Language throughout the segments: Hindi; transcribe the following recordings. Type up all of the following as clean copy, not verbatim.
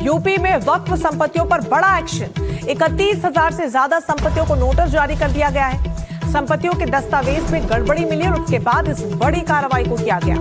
यूपी में वक्फ संपत्तियों पर बड़ा एक्शन। 31,000 से ज्यादा संपत्तियों को नोटिस जारी कर दिया गया है। संपत्तियों के दस्तावेज में गड़बड़ी मिली और उसके बाद इस बड़ी कार्रवाई को किया गया।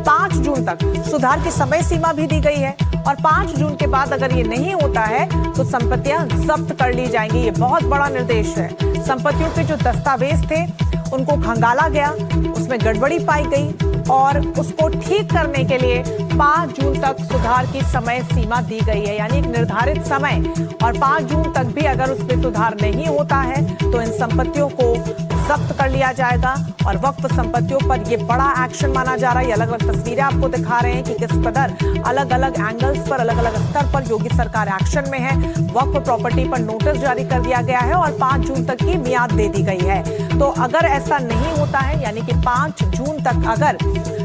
5 जून तक सुधार की समय सीमा भी दी गई है और 5 जून के बाद अगर ये नहीं होता है तो संपत्तियां जब्त कर ली जाएंगी। ये बहुत बड़ा निर्देश है। संपत्तियों के जो दस्तावेज थे उनको खंगाला गया, उसमें गड़बड़ी पाई गई और उसको ठीक करने के लिए 5 जून तक सुधार की समय सीमा दी गई है, यानी एक निर्धारित समय। और 5 जून तक भी अगर उसमें सुधार नहीं होता है तो इन संपत्तियों को जब्त कर लिया जाएगा। और वक्फ संपत्तियों पर यह बड़ा एक्शन माना जा रहा है। अलग अलग तस्वीरें आपको दिखा रहे हैं कि किस कदर अलग अलग एंगल्स पर, अलग अलग स्तर पर योगी सरकार एक्शन में है। वक्फ प्रॉपर्टी पर नोटिस जारी कर दिया गया है और 5 जून तक की मियाद दे दी गई है। तो अगर ऐसा नहीं होता है, यानी कि 5 जून तक अगर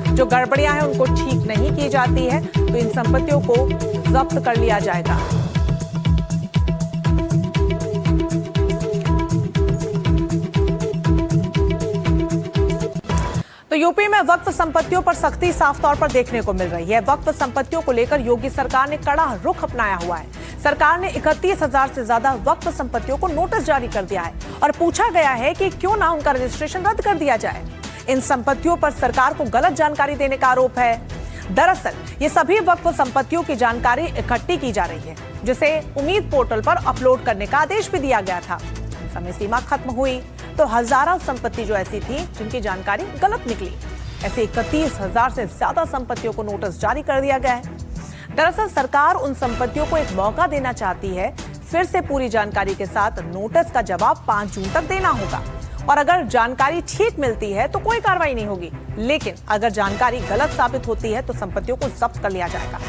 जो गड़बड़ियां हैं उनको ठीक नहीं की जाती है तो इन संपत्तियों को जब्त कर लिया जाएगा। तो यूपी में वक्फ संपत्तियों पर सख्ती साफ तौर पर देखने को मिल रही है। वक्फ संपत्तियों को लेकर योगी सरकार ने कड़ा रुख अपनाया हुआ है। सरकार ने 31,000 से ज्यादा वक्फ संपत्तियों को नोटिस जारी कर दिया है और पूछा गया है कि क्यों ना उनका रजिस्ट्रेशन रद्द कर दिया जाए। इन संपत्तियों पर सरकार को गलत जानकारी देने का आरोप है। दरअसल ये सभी वक्फ संपत्तियों की जानकारी इकट्ठी की जा रही है, जिसे उम्मीद पोर्टल पर अपलोड करने का आदेश भी दिया गया था। समय सीमा खत्म हुई तो हजारों संपत्ति जो ऐसी थी जिनकी जानकारी गलत निकली, ऐसे 31,000 से ज्यादा संपत्तियों को नोटिस जारी कर दिया गया है। दरअसल सरकार उन संपत्तियों को एक मौका देना चाहती है। फिर से पूरी जानकारी के साथ नोटिस का जवाब 5 जून तक देना होगा और अगर जानकारी ठीक मिलती है तो कोई कार्रवाई नहीं होगी, लेकिन अगर जानकारी गलत साबित होती है तो संपत्तियों को जब्त कर लिया जाएगा।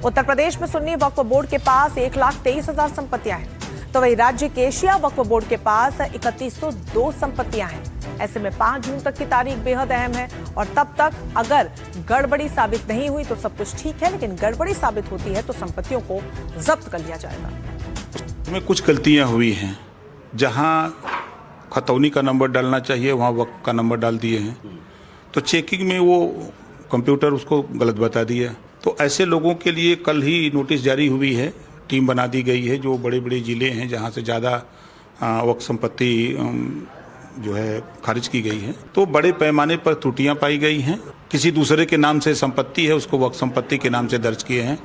उत्तर प्रदेश में सुन्नी वक्फ बोर्ड के पास 1,23,000 संपत्तियां हैं, तो वही राज्य के शिया वक्फ बोर्ड के पास 3102 संपत्तियां हैं। ऐसे में 5 जून तक की तारीख बेहद अहम है और तब तक अगर गड़बड़ी साबित नहीं हुई तो सब कुछ ठीक है, लेकिन गड़बड़ी साबित होती है तो संपत्तियों को जब्त कर लिया जाएगा। में कुछ गलतियां हुई हैं, जहां खतौनी का नंबर डालना चाहिए वहां वक्फ का नंबर डाल दिए हैं, तो चेकिंग में वो कंप्यूटर उसको गलत बता दिया। तो ऐसे लोगों के लिए कल ही नोटिस जारी हुई है, टीम बना दी गई है। जो बड़े बड़े ज़िले हैं जहां से ज़्यादा वक्फ संपत्ति जो है खारिज की गई है, तो बड़े पैमाने पर त्रुटियां पाई गई हैं। किसी दूसरे के नाम से संपत्ति है, उसको वक्फ संपत्ति के नाम से दर्ज किए हैं,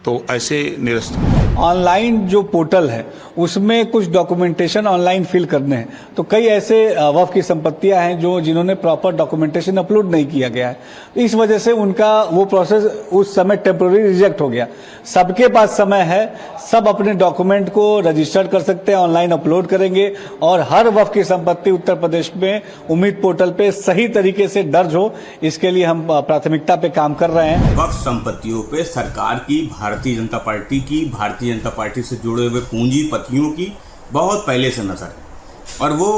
तो ऐसे निरस्त। ऑनलाइन जो पोर्टल है उसमें कुछ डॉक्यूमेंटेशन ऑनलाइन फिल करने हैं, तो कई ऐसे वक्फ की संपत्तियां हैं जिन्होंने प्रॉपर डॉक्यूमेंटेशन अपलोड नहीं किया गया है। इस वजह से उनका वो प्रोसेस उस समय टेम्पोररी रिजेक्ट हो गया। सबके पास समय है, सब अपने डॉक्यूमेंट को रजिस्टर कर सकते हैं, ऑनलाइन अपलोड करेंगे और हर वक्फ की संपत्ति उत्तर प्रदेश में उम्मीद पोर्टल पे सही तरीके से दर्ज हो, इसके लिए हम प्राथमिकता पे काम कर रहे हैं। वक्फ संपत्तियों पे सरकार की, भारतीय जनता पार्टी की, भारतीय जनता पार्टी से जुड़े हुए पूंजीपतियों की बहुत पहले से नजर है और वो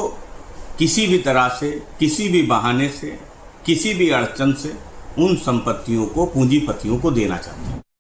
किसी भी तरह से, किसी भी बहाने से, किसी भी अड़चन से उन संपत्तियों को, पूंजीपतियों को देना चाहते हैं।